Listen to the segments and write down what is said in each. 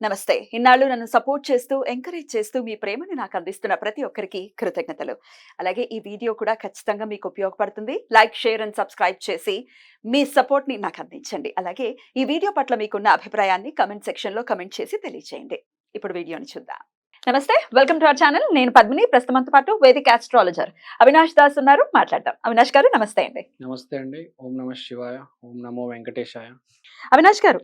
నమస్తే. ఇన్నాళ్ళు నన్ను సపోర్ట్ చేస్తూ, ఎంకరేజ్ చేస్తూ మీ ప్రేమను నాకు అందిస్తున్న ప్రతి ఒక్కరికి కృతజ్ఞతలు. అలాగే ఈ వీడియో కూడా ఖచ్చితంగా మీకు ఉపయోగపడుతుంది. లైక్, షేర్ అండ్ సబ్స్క్రైబ్ చేసి మీ సపోర్ట్‌ని నాకు అందించండి. అలాగే ఈ వీడియో పట్ల మీకున్న అభిప్రాయాన్ని కామెంట్ సెక్షన్‌లో కామెంట్ చేసి తెలియజేయండి. ఇప్పుడు వీడియోని చూద్దాం. నమస్తే. Welcome to our channel. నేను పద్మిని. ప్రస్తుతం మనతో పాటు వేదిక ఆస్ట్రాలజర్ అవినాష్ దాస్ ఉన్నారు. మాట్లాడదాం. అవినాష్ గారు నమస్తే అండి. నమస్తే అండి. ఓం నమః శివాయ. ఓం నమో వెంకటేశాయ. అవినాష్ గారు,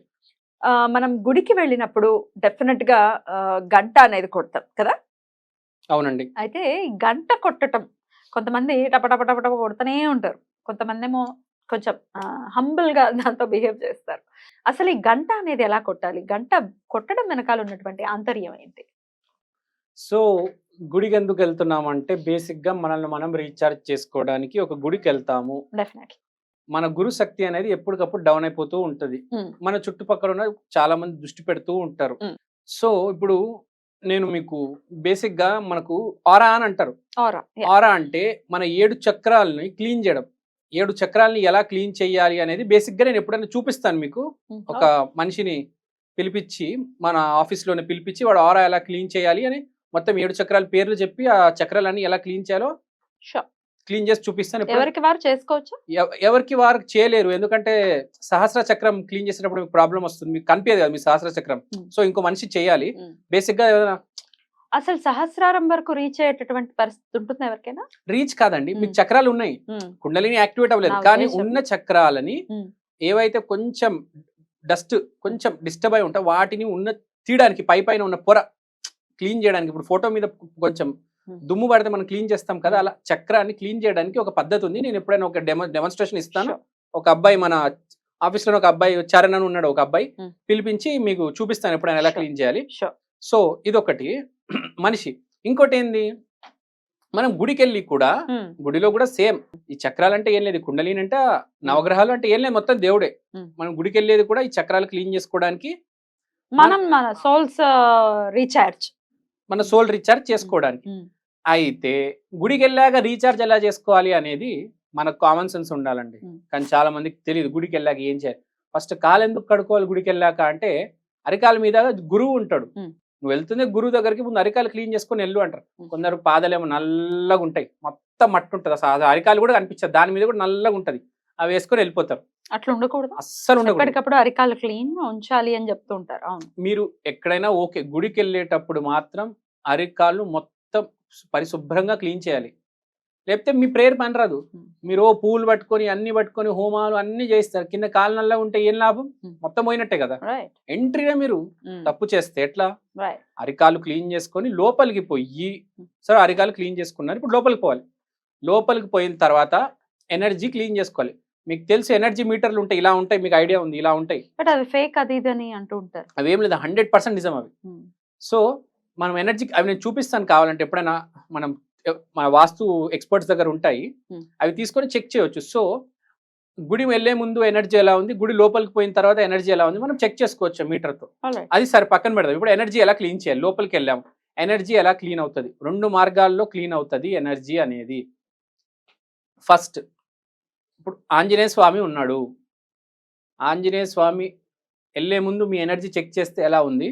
మనం గుడికి వెళ్ళినప్పుడు డెఫినెట్‌గా గంట అనేది కొడతాం కదా! అవునండి. అయితే ఈ గంట కొట్టటం కొంతమంది టప టప టప టప కొడుతూనే ఉంటారు. కొంతమందేమో కొంచెం హంబుల్‌గా దాంతో బిహేవ్ చేస్తారు. అసలు ఈ గంట అనేది ఎలా కొట్టాలి? గంట కొట్టడం వెనకాల ఉన్నటువంటి ఆంతర్యం ఏంటి? సో, గుడికెందుకెళ్తున్నామంటే బేసిక్‌గా మనల్ని మనం రీచార్జ్ చేసుకోవడానికి ఒక గుడికెళ్తాము. డెఫినెట్‌లీ. మన గురు శక్తి అనేది ఎప్పటికప్పుడు డౌన్ అయిపోతూ ఉంటది. హ్మ్. మన చుట్టుపక్కల ఉన్న చాలా మంది దృష్టి పెడుతూ ఉంటారు. హ్మ్. సో, ఇప్పుడు నేను మీకు బేసిక్‌గా మనకు ఆరా అని అంటారు. ఆరా. యాహ్! ఆరా అంటే మన 7 చక్రాలని క్లీన్ చేయడం. 7 చక్రాలని ఎలా క్లీన్ చేయాలి అనేది బేసిక్‌గా నేను ఎప్పుడైనా చూపిస్తాను మీకు. హ్మ్. ఒక మనిషిని పిలిపిచ్చి మన ఆఫీస్‌లోనే పిలిపిచ్చి వాడు ఆరా ఎలా క్లీన్ చేయాలి అని మొత్తం 7 చక్రాల పేర్లు చెప్పి ఆ చక్రాలన్నీ ఎలా క్లీన్ చేయాలో షూర్. క్లీన్ చేసి చూపిస్తాను. ఎవరికి వారు చేసుకోవచ్చా? ఎవరికి వారు చేయలేరు. ఎందుకంటే సహస్ర చక్రం క్లీన్ చేసేటప్పుడు మీకు ప్రాబ్లమ్ వస్తుంది. మీకు కనిపియదు కదా మీ సహస్ర చక్రం. హ్మ్. సో ఇంకో మనిషి చేయాలి. హ్మ్. బేసిక్‌గా ఏదైనా అసలు సహస్రారం వరకు రీచ్ అయ్యేటటువంటి పరిస్థితి ఉంటుందా ఎవరికైనా? రీచ్ కాదండి. మీకు హ్మ్. చక్రాలు ఉన్నాయి. హ్మ్. కుండలిని యాక్టివేట్ అవ్వలేదు. నా కానీ ఉద్దేశం. ఉన్న చక్రాలని హ్మ్. ఏవైతే కొంచెం డస్ట్ కొంచెం డిస్టర్బ్ అయి ఉంటాయో వాటిని తీయడానికి పైన ఉన్న పొర క్లీన్ చేయడానికి ఇప్పుడు ఫోటో మీద కొంచెం హ్మ్. దుమ్ము పడితే మనం క్లీన్ చేస్తాం కదా! హ్మ్. అలా చక్రాన్ని క్లీన్ చేయడానికి ఒక పద్ధతి ఉంది. నేను ఎప్పుడైనా ఒక డెమాన్‌స్ట్రేషన్ ఇస్తాను. షూర్. ఒక అబ్బాయి మన ఆఫీస్‌లోనే ఒక అబ్బాయి చరణ్ అని ఉన్నాడు ఒక అబ్బాయి. హ్మ్. పిలిపించి మీకు చూపిస్తాను ఎప్పుడైనా ఎలా షూర్. క్లీన్ చేయాలి. షూర్. సో ఇదొకటి మనిషి. ఇంకోటేంది మనం గుడికెళ్ళి కూడా హ్మ్. గుడిలో కూడా సేమ్ ఈ చక్రాలంటే ఏం లేదు. కుండలిని అంటే నవగ్రహాలు అంటే ఏం లేదు మొత్తం దేవుడే. హ్మ్. మనం గుడికెళ్ళేది కూడా ఈ చక్రాలు క్లీన్ చేసుకోవడానికి మన సోల్స్ రీచార్జ్. మన సోల్ రీచార్జ్ హ్మ్. చేసుకోవడానికి. హ్మ్. అయితే గుడికెళ్ళాక రీచార్జ్ ఎలా చేసుకోవాలి అనేది మనకు కామన్ సెన్స్ ఉండాలండి. హ్మ్. కానీ చాలా మందికి తెలీదు గుడికెళ్ళాక ఏం చేయాలి. ఫస్ట్ కాలెందుకు కడుక్కోవాలి గుడికెళ్ళాక అంటే అరికాల మీద గురువు ఉంటాడు. హ్మ్. నువ్వు వెళ్తుంది గురువు దగ్గరికి ముందు అరికాలు క్లీన్ చేసుకొని ఎళ్ళు అంటారు. హ్మ్. కొందరు పాదాలేమో నల్లగా ఉంటాయి. మొత్తం మట్టి ఉంటది. అసలు అరికాలు కూడా కనిపించదు. దాని మీద కూడా నల్లగా ఉంటది. అవి వేసుకొని వెళ్ళిపోతారు. అట్లా ఉండకూడదా? అస్సలు ఉండకూడదు. ఎప్పటికప్పుడు అరికాలు క్లీన్‌గా ఉంచాలి అని చెప్తూ ఉంటారు. అవును. మీరు ఎక్కడైనా ఓకే. గుడికెళ్ళేటప్పుడు మాత్రం అరికాళ్ళు మొత్తం పరిశుభ్రంగా క్లీన్ చేయాలి. లేకపోతే మీ ప్రేయర్ పనిరాదు. హ్మ్. మీరు ఓ పూలు పట్టుకొని, అన్ని పట్టుకొని, హోమాలు అన్నీ చేస్తారు. కింద కాళ్ళు నల్లగా ఉంటే ఏం లాభం? హ్మ్. మొత్తం పోయినట్టే కదా! రైట్. ఎంట్రీ‌నే మీరు హ్మ్. తప్పు చేస్తే ఎట్లా? రైట్. అరికాళ్ళు క్లీన్ చేసుకొని లోపలికి పొయ్యి, హ్మ్. సరే అరికాళ్ళు క్లీన్ చేసుకున్నారు. ఇప్పుడు లోపలికి పోవాలి. లోపలికి పోయిన తర్వాత ఎనర్జీ క్లీన్ చేసుకోవాలి. మీకు తెలుసు ఎనర్జీ మీటర్లు ఉంటాయి. ఇలా ఉంటాయి. మీకు ఐడియా ఉంది. ఇలా ఉంటాయి. బట్ అది ఫేక్ అది ఇది అని అంటూ ఉంటారు. అవేం లేదు 100% నిజం అవి. హ్మ్. సో, మనం ఎనర్జీ అవి నేను చూపిస్తాను కావాలంటే ఎప్పుడైనా మనం మన వాస్తు ఎక్స్‌పర్ట్స్ దగ్గర ఉంటాయి. హ్మ్. అవి తీసుకొని చెక్ చేయొచ్చు. సో, గుడి వెళ్ళే ముందు ఎనర్జీ ఎలా ఉంది? గుడి లోపలికి పోయిన తర్వాత ఎనర్జీ ఎలా ఉంది? మనం చెక్ చేసుకోవచ్చు మీటర్‌తో. ఆల్‌రైట్. అది సరే పక్కన పెడదాం. ఇప్పుడు ఎనర్జీ ఎలా క్లీన్ చేయాలి? లోపలికెళ్ళాము. ఎనర్జీ ఎలా క్లీన్ అవుతది? 2 మార్గాల్లో క్లీన్ అవుతది ఎనర్జీ అనేది. ఫస్ట్ ఇప్పుడు ఆంజనేయ స్వామి ఉన్నాడు. ఆంజనేయ స్వామి ఎళ్ళే ముందు మీ ఎనర్జీ చెక్ చేస్తే ఎలా ఉంది?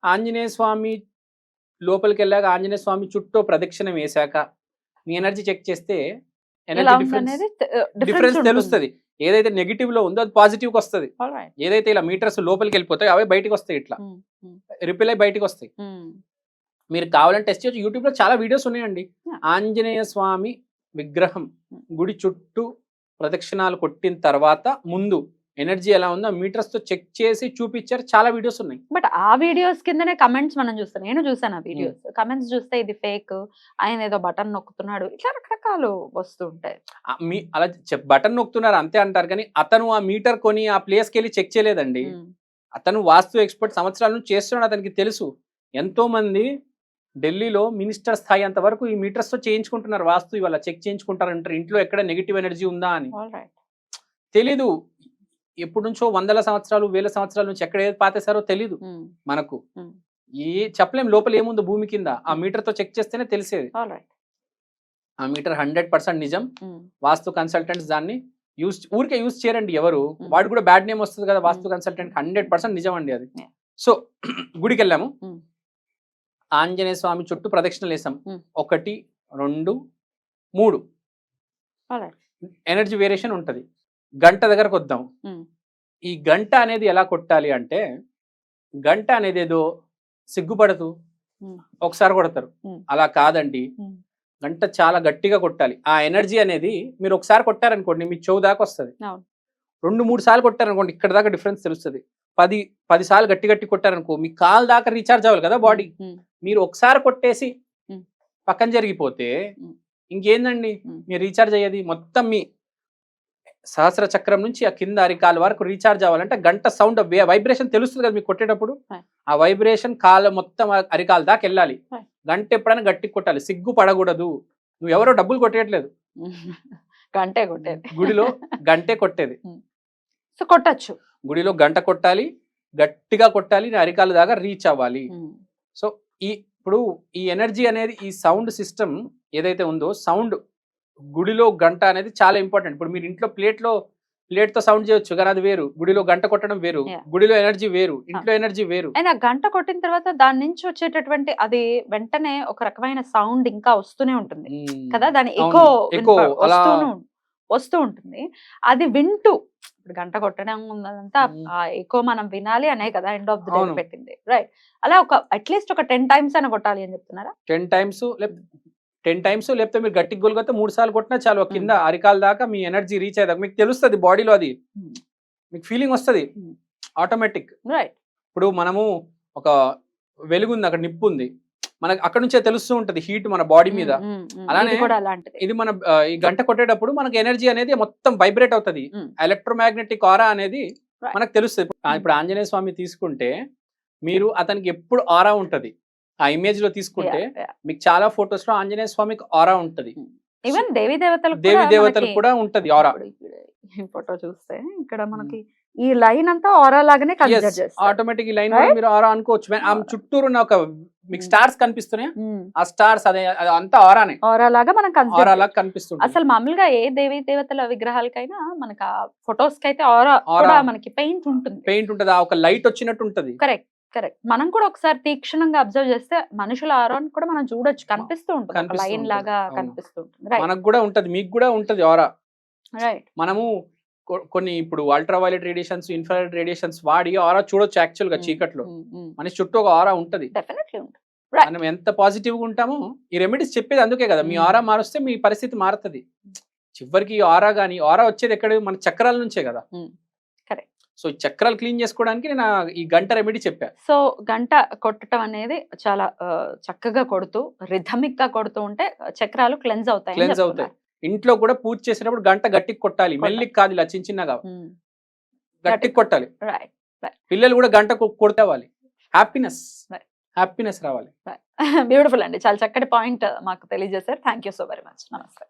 ఆంజనేయ స్వామి లోపలికెళ్ళాక ఆంజనేయ స్వామి చుట్టూ ప్రదక్షిణం వేశాక, మీ ఎనర్జీ చెక్ చేస్తే ఎలా ఎనర్జీ ఉందనేది డిఫరెన్స్ డిఫరెన్స్ ఉంటుంది. తెలుస్తది. ఏదైతే నెగెటివ్‌లో ఉందో అది పాజిటివ్‌కొస్తది. ఆల్‌రైట్. ఏదైతే ఇలా మీటర్స్ లోపలికెళ్ళిపోతాయో అవే బయటికొస్తాయి ఇట్లా. హ్మ్. హ్మ్. రిపెల్ అయ్యి బయటికొస్తాయి. హ్మ్. మీరు కావాలంటే టెస్ట్ చేయొచ్చు. యూట్యూబ్‌లో చాలా వీడియోస్ ఉన్నాయండి. యాహ్! ఆంజనేయ స్వామి విగ్రహం హ్మ్. గుడి చుట్టూ ప్రదక్షిణాలు కొట్టిన తర్వాత ముందు ఎనర్జీ ఎలా ఉందో మీటర్స్‌తో చెక్ చేసి చూపిచ్చారు. చాలా వీడియోస్ ఉన్నాయి. బట్ ఆ వీడియోస్ కిందనే కమెంట్స్ మనం చూస్తాం. నేను చూసాను ఆ హ్మ్. వీడియోస్. కమెంట్స్ చూస్తే ఇది ఫేక్. ఆయన ఏదో బటన్ నొక్కుతున్నాడు. ఇట్లా రకరకాలు వస్తూ ఉంటాయి. మీ అలా బటన్ నొక్కుతున్నారు అంతే అంటారు కానీ, అతను ఆ మీటర్ కొని ఆ ప్లేస్‌కెళ్ళి చెక్ చేయలేదండి. హ్మ్. అతను వాస్తు ఎక్స్‌పర్ట్ సంవత్సరాల నుంచి చేస్తున్నాడు అతనికి తెలుసు. ఎంతోమంది ఢిల్లీలో మినిస్టర్ స్థాయి అంత వరకు ఈ మీటర్స్‌తో చేయించుకుంటున్నారు వాస్తు ఇవాళ చెక్ చేయించుకుంటారంటారు. ఇంట్లో ఎక్కడ నెగెటివ్ ఎనర్జీ ఉందా అని. ఆల్‌రైట్. తెలీదు. ఎప్పటినుంచో వందల సంవత్సరాలు, వేల సంవత్సరాల నుంచి ఎక్కడ ఏది పాతేసారో తెలీదు హ్మ్. మనకు. హ్మ్. చెప్పలేం లోపల ఏముందో భూమి కింద. ఆ మీటర్‌తో చెక్ చేస్తేనే తెలిసేది. ఆల్‌రైట్. ఆ మీటర్ 100% నిజం. హ్మ్. వాస్తు కన్సల్టెంట్స్ దాన్ని ఊరికే యూజ్ చేయరండి ఎవరు. హ్మ్. వాడికి కూడా బ్యాడ్ నేమ్ వస్తది కదా! హ్మ్. వాస్తు కన్సల్టెంట్ 100% నిజం అండి అది. యాహ్! సో గుడికి వెళ్ళాము, ఉమ్. ఆంజనేయ స్వామి చుట్టూ ప్రదక్షిణలు వేసాం, ఉమ్. 1 2 3 Alright. ఎనర్జీ వేరియేషన్ ఉంటుంది. గంట దగ్గరకు వద్దాం. ఉమ్. ఈ గంట అనేది ఎలా కొట్టాలి అంటే, గంట అనేది ఏదో సిగ్గుపడుతూ ఉమ్. ఒకసారి కొడతారు, ఉమ్. అలా కాదండి. ఉమ్. గంట చాలా గట్టిగా కొట్టాలి. ఆ ఎనర్జీ అనేది మీరు ఒకసారి కొట్టారనుకోండి మీ చెవు దాకా వస్తుంది. అవును. 2-3 సార్లు కొట్టారనుకోండి ఇక్కడ దాకా డిఫరెన్స్ తెలుస్తుంది. 10 సార్లు గట్టి గట్టి కొట్టారనుకో మీ కాలు దాకా రీఛార్జ్ అవ్వాలి కదా బాడీ. ఉమ్. మీరు ఒకసారి కొట్టేసి ఉమ్. పక్కన జరిగిపోతే ఉమ్. ఇంకేందండి ఉమ్. మీరు రీఛార్జ్ అయ్యేది? మొత్తం మీ సహస్ర చక్రం నుంచి ఆ కింద అరికాల వరకు రీఛార్జ్ అవ్వాలంటే గంట సౌండ్ వైబ్రేషన్ తెలుస్తుంది కదా మీకు కొట్టేటప్పుడు. Right. ఆ వైబ్రేషన్ కాలు మొత్తం అరికాల దాకా వెళ్ళాలి. Right. గంట ఎప్పుడైనా గట్టి కొట్టాలి, సిగ్గు పడకూడదు. నువ్వు ఎవరో డబ్బులు కొట్టేయట్లేదు, గంటే కొట్టేది గుడిలో గంటే కొట్టేది. సో కొట్టచ్చు. గుడిలో గంట కొట్టాలి, గట్టిగా కొట్టాలి, నీ అరికాల దాకా రీచ్ అవ్వాలి. సో ఇప్పుడు ఈ ఎనర్జీ అనేది ఈ సౌండ్ సిస్టమ్ ఏదైతే ఉందో, సౌండ్ గుడిలో గంట అనేది చాలా ఇంపార్టెంట్. ఇప్పుడు మీరు ఇంట్లో ప్లేట్తో సౌండ్ చేయొచ్చు కానీ అది వేరు, గుడిలో గంట కొట్టడం వేరు. Yeah. గుడిలో ఎనర్జీ వేరు, ఇంట్లో ఎనర్జీ వేరు. అయినా గంట కొట్టిన తర్వాత దాని నుంచి వచ్చేటటువంటి అది వెంటనే ఒక రకమైన సౌండ్ ఇంకా వస్తూనే ఉంటుంది కదా, దాని ఎకో ఎకో అలా వస్తూ ఉంటుంది. అది వింటూ ఇప్పుడు గంట కొట్టడం ఉన్నదంతా ఆ ఎకో మనం వినాలి అనే కదా ఎండ్ ఆఫ్ ది డే అవును. పెట్టింది. రైట్. అలా అట్లీస్ట్ ఒక 10 times అయినా కొట్టాలి అని చెప్తున్నారా? 10 times లేకపోతే మీరు గట్టిగా గొలిగితే 3 సార్లు కొట్టినా చాలు. ఆ కింద అరికాల దాకా మీ ఎనర్జీ రీచ్ అయ్యేదాకా మీకు తెలుస్తుంది బాడీలో, అది మీకు ఫీలింగ్ వస్తుంది ఆటోమేటిక్. రైట్. ఇప్పుడు మనము ఒక వెలుగుంది, అక్కడ నిప్పు ఉంది, మనకు అక్కడ నుంచే తెలుస్తూ ఉంటది హీట్ మన బాడీ మీద. అలానే కూడా అలాంటిది. ఇది మన ఈ గంట కొట్టేటప్పుడు మనకి ఎనర్జీ అనేది మొత్తం వైబ్రేట్ అవుతుంది. ఎలక్ట్రోమాగ్నెటిక్ ఆరా అనేది మనకు తెలుస్తుంది. ఇప్పుడు ఆంజనేయ స్వామి తీసుకుంటే మీరు అతనికి ఎప్పుడు ఆరా ఉంటది. ఆ ఇమేజ్ లో తీసుకుంటే మీకు చాలా ఫొటోస్ లో ఆంజనేయ స్వామికి ఆరా ఉంటది. ఈవెన్ దేవీ దేవతలకు కూడా ఉంటది ఆరా. ఫోటో చూస్తే ఇక్కడ మనకి ఈ లైన్ అంతా ఆరా లాగానే కన్సిడర్ చేస్తారు. ఆటోమేటిక్ ఈ లైన్ మీరు ఆరా అనుకోవచ్చు. ఆమె చుట్టూరు ఉన్న ఒక మీకు స్టార్స్ కనిపిస్తున్నాయి, ఆ స్టార్స్ అదే అంతా ఆరానే, ఆరా లాగా మనం ఆరా లాగా కనిపిస్తుంది. అసలు మామూలుగా ఏ దేవీ దేవతల విగ్రహాలకైనా మనకి ఆ ఫొటోస్ కి అయితే ఆరా కూడా మనకి పెయింట్ ఉంటుంది, ఆ ఒక లైట్ వచ్చినట్టు ఉంటది. కరెక్ట్. మనం కూడా ఒకసారి తీక్షణంగా అబ్జర్వ్ చేస్తే మనుషుల ఆరాని కూడా మనం చూడొచ్చు, కనిపిస్తూ ఉంటుంది, లైన్ లాగా కనిపిస్తూ ఉంటుంది. మనకు కూడా ఉంటది, మీకు కూడా ఉంటది ఆరా. రైట్. మనము కొన్ని ఇప్పుడు ultra violet radiations, infrared radiations వాడి ఆరా చూడొచ్చు. యాక్చువల్ గా చీకట్లో మనిషి చుట్టూ ఒక ఆరా ఉంటది. డెఫినెట్లీ ఉంటుంది. మనం ఎంత పాజిటివ్ గా ఉంటామో ఈ రెమెడీస్ చెప్పేది అందుకే కదా. మీ ఆరా మారుస్తే మీ పరిస్థితి మారుతుంది. చివరికి ఆరా గానీ ఆరా వచ్చేది ఎక్కడ? మన చక్రాల నుంచే కదా. కరెక్ట్. సో ఈ చక్రాలు క్లీన్ చేసుకోవడానికి నేను ఈ గంట రెమెడీ చెప్పా. సో గంట కొట్టడం అనేది చాలా చక్కగా కొడుతూ రిథమిక్ గా కొడుతూ ఉంటే చక్రాలు క్లెన్స్ అవుతాయి. ఇంట్లో కూడా పూజ చేసేటప్పుడు గంట గట్టికి కొట్టాలి, మెల్లికి కాదు, ఇలా చిన్నగా గట్టికి కొట్టాలి. పిల్లలు కూడా గంట కొడతావాలి, హ్యాపీనెస్ రావాలి. బ్యూటిఫుల్ అండి, చాలా చక్కటి పాయింట్ మాకు తెలియజేశారు. Thank you so very much. నమస్తే.